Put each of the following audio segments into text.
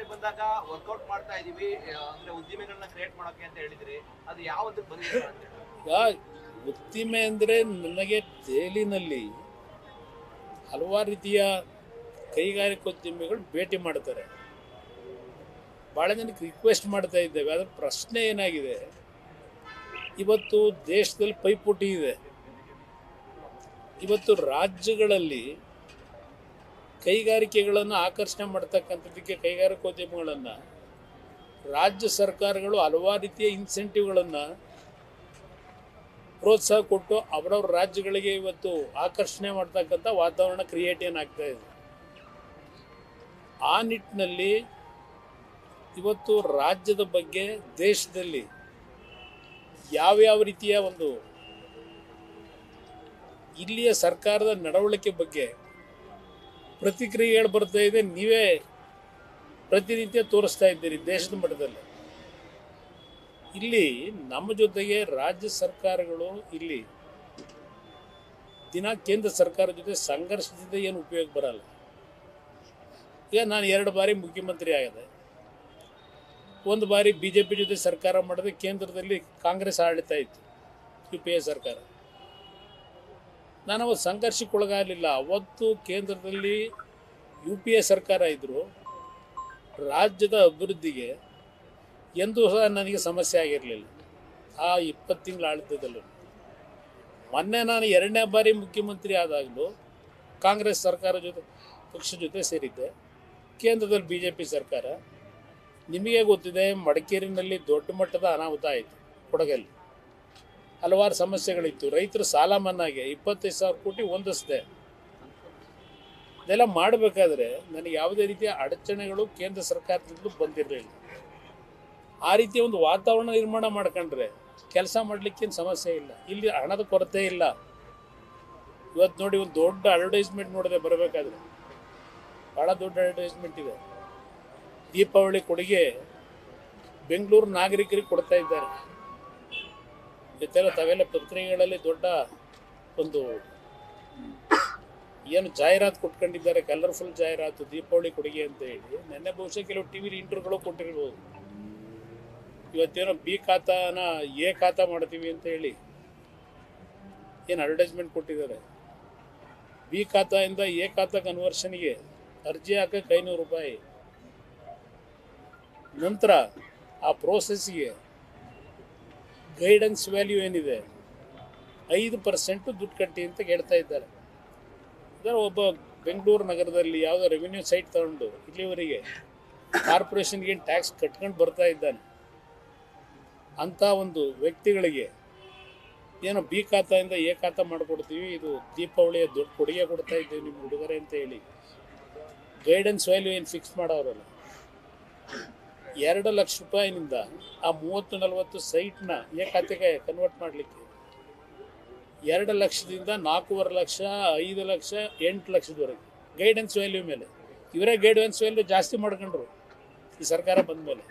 ಬಂದಾಗ ವರ್ಕೌಟ್ ಮಾಡ್ತಾ ಇದೀವಿ ಅಂದ್ರೆ ಉದ್ದಿಮೆಗಳನ್ನ ಕ್ರಿಯೇಟ್ ಮಾಡೋಕೆ ಅಂತ ಹೇಳಿದ್ರಿ, ಅದು ಯಾವತ್ತಕ್ಕೆ ಬಂದಿದೆ ಅಂತ ಹೇಳಿ? ಉದ್ದಿಮೆ ಅಂದರೆ ನನಗೆ ದೆಹಲಿನಲ್ಲಿ ಹಲವಾರು ರೀತಿಯ ಕೈಗಾರಿಕೋದ್ಯಮಿಗಳು ಭೇಟಿ ಮಾಡ್ತಾರೆ. ಭಾಳ ಜನಕ್ಕೆ ರಿಕ್ವೆಸ್ಟ್ ಮಾಡ್ತಾ ಇದ್ದೇವೆ. ಅದರ ಪ್ರಶ್ನೆ ಏನಾಗಿದೆ, ಇವತ್ತು ದೇಶದಲ್ಲಿ ಪೈಪೋಟಿ ಇದೆ. ಇವತ್ತು ರಾಜ್ಯಗಳಲ್ಲಿ ಕೈಗಾರಿಕೆಗಳನ್ನು ಆಕರ್ಷಣೆ ಮಾಡ್ತಕ್ಕಂಥದ್ದಕ್ಕೆ ಕೈಗಾರಿಕೋದ್ಯಮಿಗಳನ್ನು ರಾಜ್ಯ ಸರ್ಕಾರಗಳು ಹಲವಾರು ರೀತಿಯ ಇನ್ಸೆಂಟಿವ್ಗಳನ್ನು ಪ್ರೋತ್ಸಾಹ ಕೊಟ್ಟು ಅವರವ್ರ ರಾಜ್ಯಗಳಿಗೆ ಇವತ್ತು ಆಕರ್ಷಣೆ ಮಾಡ್ತಕ್ಕಂಥ ವಾತಾವರಣ ಕ್ರಿಯೇಟ್ ಏನಾಗ್ತಾ ಇದೆ. ಆ ನಿಟ್ಟಿನಲ್ಲಿ ಇವತ್ತು ರಾಜ್ಯದ ಬಗ್ಗೆ ದೇಶದಲ್ಲಿ ಯಾವ್ಯಾವ ರೀತಿಯ ಒಂದು ಇಲ್ಲಿಯ ಸರ್ಕಾರದ ನಡವಳಿಕೆ ಬಗ್ಗೆ ಪ್ರತಿಕ್ರಿಯೆಗಳು ಬರ್ತಾ ಇದೆ. ನೀವೇ ಪ್ರತಿನಿತ್ಯ ತೋರಿಸ್ತಾ ಇದ್ದೀರಿ ದೇಶದ ಮಟ್ಟದಲ್ಲಿ. ಇಲ್ಲಿ ನಮ್ಮ ಜೊತೆಗೆ ರಾಜ್ಯ ಸರ್ಕಾರಗಳು ಇಲ್ಲಿ ದಿನ ಕೇಂದ್ರ ಸರ್ಕಾರದ ಜೊತೆ ಸಂಘರ್ಷದಿಂದ ಏನು ಉಪಯೋಗ ಬರಲ್ಲ. ಈಗ ನಾನು 2 ಬಾರಿ ಮುಖ್ಯಮಂತ್ರಿ ಆಗಿದೆ. ಒಂದು ಬಾರಿ BJP ಜೊತೆ ಸರ್ಕಾರ ಮಾಡಿದ್ರೆ ಕೇಂದ್ರದಲ್ಲಿ ಕಾಂಗ್ರೆಸ್ ಆಡಳಿತ ಇತ್ತು, UPA ಸರ್ಕಾರ. ನಾನು ಅವತ್ತು ಸಂಘರ್ಷಕ್ಕೊಳಗಾಗಲಿಲ್ಲ. ಅವತ್ತು ಕೇಂದ್ರದಲ್ಲಿ UPA ಸರ್ಕಾರ ಇದ್ದರು. ರಾಜ್ಯದ ಅಭಿವೃದ್ಧಿಗೆ ಎಂದೂ ಸಹ ನನಗೆ ಸಮಸ್ಯೆ ಆಗಿರಲಿಲ್ಲ ಆ 20 ತಿಂಗಳ ಆಡಳಿತದಲ್ಲೂ. ಮೊನ್ನೆ ನಾನು 2ನೇ ಬಾರಿ ಮುಖ್ಯಮಂತ್ರಿ ಆದಾಗಲೂ ಕಾಂಗ್ರೆಸ್ ಸರ್ಕಾರ ಪಕ್ಷ ಜೊತೆ ಸೇರಿದ್ದೆ. ಕೇಂದ್ರದಲ್ಲಿ BJP ಸರ್ಕಾರ. ನಿಮಗೆ ಗೊತ್ತಿದೆ, ಮಡಿಕೇರಿನಲ್ಲಿ ದೊಡ್ಡ ಮಟ್ಟದ ಅನಾಹುತ ಆಯಿತು. ಕೊಡಗಲ್ಲಿ ಹಲವಾರು ಸಮಸ್ಯೆಗಳಿತ್ತು. ರೈತರು ಸಾಲ ಮನ್ನಾಗೆ 25,000 ಕೋಟಿ ಹೊಂದಿಸಿದೆ. ಇದೆಲ್ಲ ಮಾಡಬೇಕಾದ್ರೆ ನನಗೆ ಯಾವುದೇ ರೀತಿಯ ಅಡಚಣೆಗಳು ಕೇಂದ್ರ ಸರ್ಕಾರದಿಂದ ಬಂದಿರಲಿಲ್ಲ. ಆ ರೀತಿಯ ಒಂದು ವಾತಾವರಣ ನಿರ್ಮಾಣ ಮಾಡ್ಕೊಂಡ್ರೆ ಕೆಲಸ ಮಾಡಲಿಕ್ಕೇನು ಸಮಸ್ಯೆ ಇಲ್ಲ. ಇಲ್ಲಿ ಹಣದ ಕೊರತೆ ಇಲ್ಲ. ಇವತ್ತು ನೋಡಿ, ಒಂದು ದೊಡ್ಡ ಅಡ್ವರ್ಟೈಸ್ಮೆಂಟ್ ನೋಡಿದೆ ಬರಬೇಕಾದ್ರೆ, ಭಾಳ ದೊಡ್ಡ ಅಡ್ವರ್ಟೈಸ್ಮೆಂಟ್ ಇದೆ. ದೀಪಾವಳಿ ಕೊಡುಗೆ ಬೆಂಗಳೂರು ನಾಗರಿಕರಿಗೆ ಕೊಡ್ತಾ ಇದ್ದಾರೆ. ತಾವೆಲ್ಲ ಪತ್ರಿಕೆಗಳಲ್ಲಿ ದೊಡ್ಡ ಒಂದು ಏನು ಜಾಹೀರಾತು ಕೊಟ್ಕೊಂಡಿದ್ದಾರೆ, ಕಲರ್ಫುಲ್ ಜಾಹೀರಾತು, ದೀಪಾವಳಿ ಕೊಡುಗೆ ಅಂತ ಹೇಳಿ. ನೆನ್ನೆ ಬಹುಶಃ ಕೆಲವು TV ಇಂಟರ್ವ್ಯೂಗಳು ಕೊಟ್ಟಿರ್ಬೋದು. ಇವತ್ತೇನೋ B ಖಾತಾನ A ಖಾತಾ ಮಾಡ್ತೀವಿ ಅಂತ ಹೇಳಿ ಏನು ಅಡ್ವರ್ಟೈಸ್ಮೆಂಟ್ ಕೊಟ್ಟಿದ್ದಾರೆ. B ಖಾತಾಯಿಂದ A ಖಾತಾ ಕನ್ವರ್ಷನ್ಗೆ ಅರ್ಜಿ ಹಾಕಕ್ಕೆ ₹500. ನಂತರ ಆ ಪ್ರೋಸೆಸ್ಗೆ ಗೈಡೆನ್ಸ್ ವ್ಯಾಲ್ಯೂ ಏನಿದೆ 5% ದುಡ್ಡು ಕಟ್ಟಿ ಅಂತ ಹೇಳ್ತಾ ಇದ್ದಾರೆ. ಇದರ ಒಬ್ಬ ಬೆಂಗಳೂರು ನಗರದಲ್ಲಿ ಯಾವುದೋ ರೆವಿನ್ಯೂ ಸೈಟ್ ತಗೊಂಡು ಇಲ್ಲಿವರೆಗೆ ಕಾರ್ಪೊರೇಷನ್ಗೆ ಟ್ಯಾಕ್ಸ್ ಕಟ್ಕೊಂಡು ಬರ್ತಾ ಇದ್ದಾನೆ. ಅಂಥ ಒಂದು ವ್ಯಕ್ತಿಗಳಿಗೆ ಏನೋ B ಖಾತಾಯಿಂದ A ಖಾತಾ ಮಾಡಿಕೊಡ್ತೀವಿ, ಇದು ದೀಪಾವಳಿಯ ದೊಡ್ಡ ಕೊಡುಗೆ ಕೊಡ್ತಾ ಇದ್ದೀವಿ ನಿಮ್ಮ ಹುಡುಗರೆ ಅಂತ ಹೇಳಿ ಗೈಡೆನ್ಸ್ ವ್ಯಾಲ್ಯೂ ಏನು ಫಿಕ್ಸ್ ಮಾಡೋರಲ್ಲ, ₹2,00,000 ಆ 30-40 ಸೈಟ್ನ A ಖಾತೆಗೆ ಕನ್ವರ್ಟ್ ಮಾಡಲಿಕ್ಕೆ 2 ಲಕ್ಷದಿಂದ 4.5 ಲಕ್ಷ, 5 ಲಕ್ಷ, 8 ಲಕ್ಷದವರೆಗೆ ಗೈಡೆನ್ಸ್ ವ್ಯಾಲ್ಯೂ ಮೇಲೆ. ಇವರೇ ಗೈಡೆನ್ಸ್ ವ್ಯಾಲ್ಯೂ ಜಾಸ್ತಿ ಮಾಡ್ಕೊಂಡ್ರು ಈ ಸರ್ಕಾರ ಬಂದ ಮೇಲೆ.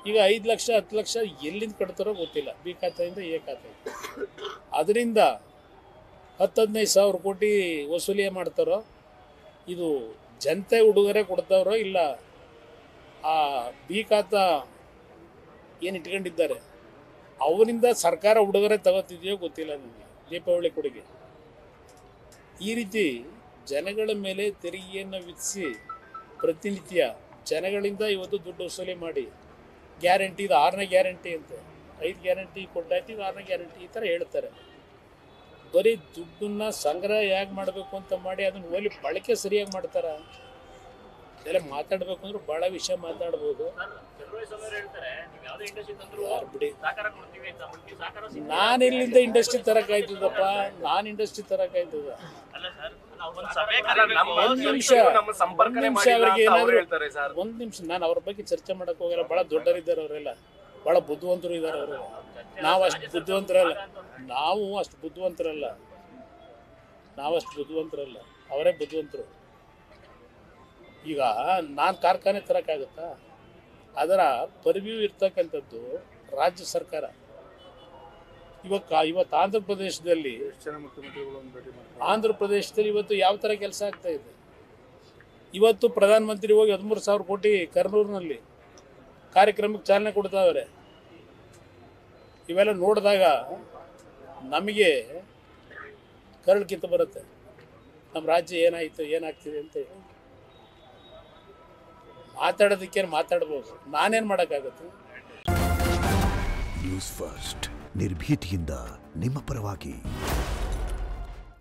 ಈಗ 5 ಲಕ್ಷ 10 ಲಕ್ಷ ಎಲ್ಲಿಂದ ಕಟ್ತಾರೋ ಗೊತ್ತಿಲ್ಲ, B ಖಾತೆಯಿಂದ A ಖಾತೆ. ಅದರಿಂದ 10-15 ಸಾವಿರ ಕೋಟಿ ವಸೂಲಿ ಮಾಡ್ತಾರೋ, ಇದು ಜನತೆ ಉಡುಗೊರೆ ಕೊಡ್ತಾರೋ ಇಲ್ಲ ಆ B ಖಾತಾ ಏನು ಇಟ್ಕೊಂಡಿದ್ದಾರೆ ಅವರಿಂದ ಸರ್ಕಾರ ಉಡುಗೊರೆ ತಗೋತಿದೆಯೋ ಗೊತ್ತಿಲ್ಲ ನನಗೆ. ದೀಪಾವಳಿ ಕೊಡುಗೆ ಈ ರೀತಿ ಜನಗಳ ಮೇಲೆ ತೆರಿಗೆಯನ್ನು ವಿಧಿಸಿ ಪ್ರತಿನಿತ್ಯ ಜನಗಳಿಂದ ಇವತ್ತು ದುಡ್ಡು ವಸೂಲಿ ಮಾಡಿ ಗ್ಯಾರಂಟಿ, ಇದು 6ನೇ ಗ್ಯಾರಂಟಿ ಅಂತ, 5 ಗ್ಯಾರಂಟಿ ಕೊಟ್ಟಾಯ್ತು, ಇದು 6ನೇ ಗ್ಯಾರಂಟಿ ಈ ಥರ ಹೇಳ್ತಾರೆ. ಬರೀ ದುಡ್ಡನ್ನು ಸಂಗ್ರಹ ಹೇಗೆ ಮಾಡಬೇಕು ಅಂತ ಮಾಡಿ ಅದನ್ನು ಓಲಿ ಬಳಕೆ ಸರಿಯಾಗಿ ಮಾಡ್ತಾರ. ಇದೆಲ್ಲ ಮಾತಾಡಬೇಕು ಅಂದ್ರೆ ಭಾಳ ವಿಷಯ ಮಾತಾಡ್ಬೋದು. ಬಿಡಿ, ನಾನು ಎಲ್ಲಿಂದ ಇಂಡಸ್ಟ್ರಿ ತರಕಾಯ್ತದಪ್ಪ? ನಾನು ಇಂಡಸ್ಟ್ರಿ ತರಕಾಯ್ತದ? ಒಂದು ನಿಮಿಷ ಅವ್ರಿಗೆ ಏನಾದ್ರು ಒಂದು ನಿಮಿಷ, ನಾನು ಅವ್ರ ಬಗ್ಗೆ ಚರ್ಚೆ ಮಾಡಕ್ ಹೋಗಲ್ಲ. ಭಾಳ ದೊಡ್ಡರಿದ್ದಾರೆ ಅವರೆಲ್ಲ, ಭಾಳ ಬುದ್ಧಿವಂತರು ಇದ್ದಾರೆ ಅವರು. ನಾವು ಅಷ್ಟು ಬುದ್ಧಿವಂತರಲ್ಲ, ಅವರೇ ಬುದ್ಧಿವಂತರು. ಈಗ ನಾನು ಕಾರ್ಖಾನೆ ತರೋಕ್ಕಾಗುತ್ತಾ? ಅದರ ಪರ್ವ್ಯೂ ಇರ್ತಕ್ಕಂಥದ್ದು ರಾಜ್ಯ ಸರ್ಕಾರ. ಇವತ್ತು ಆಂಧ್ರ ಪ್ರದೇಶದಲ್ಲಿ ಇವತ್ತು ಯಾವ ಥರ ಕೆಲಸ ಆಗ್ತಾ ಇದೆ? ಇವತ್ತು ಪ್ರಧಾನಮಂತ್ರಿ ಹೋಗಿ 13,000 ಕೋಟಿ ಕರ್ನೂರಿನಲ್ಲಿ ಕಾರ್ಯಕ್ರಮಕ್ಕೆ ಚಾಲನೆ ಕೊಡ್ತಾವ್ರೆ. ಇವೆಲ್ಲ ನೋಡಿದಾಗ ನಮಗೆ ಕರಳು ಕಿತ್ತು ಬರುತ್ತೆ. ನಮ್ಮ ರಾಜ್ಯ ಏನಾಯಿತು ಏನಾಗ್ತಿದೆ ಅಂತ ಹೇಳಿ ಮಾತಾಡೋದಕ್ಕೇನು ಮಾತಾಡ್ಬೋದು, ನಾನೇನು ಮಾಡೋಕ್ಕಾಗುತ್ತೆ. ನ್ಯೂಸ್ ಫಸ್ಟ್ ನಿರ್ಭೀತಿಯಿಂದ ನಿಮ್ಮ ಪರವಾಗಿ.